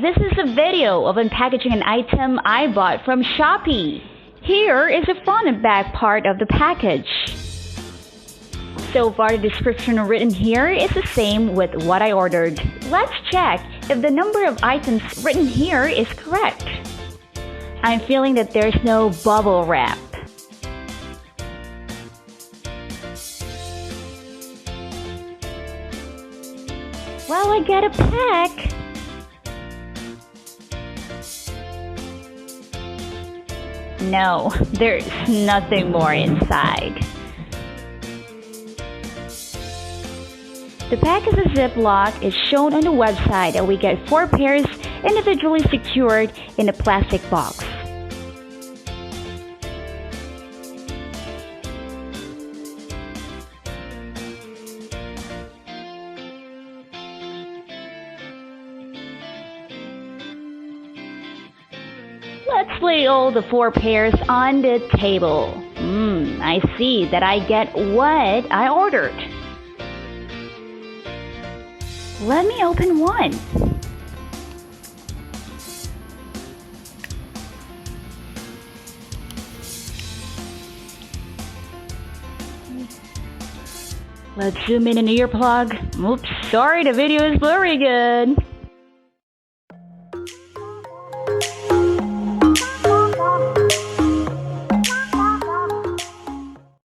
This is a video of unpackaging an item I bought from Shopee. Here is the front and back part of the package. So far, the description written here is the same with what I ordered. Let's check if the number of items written here is correct. I'm feeling that there's no bubble wrap. Well, I get a pack. No, there's nothing more inside. The pack is a Ziploc. It's shown on the website that we get 4 pairs individually secured in a plastic box. Let's lay all the 4 pairs on the table. I see that I get what I ordered. Let me open one. Let's zoom in an earplug. Oops, sorry, the video is blurry again.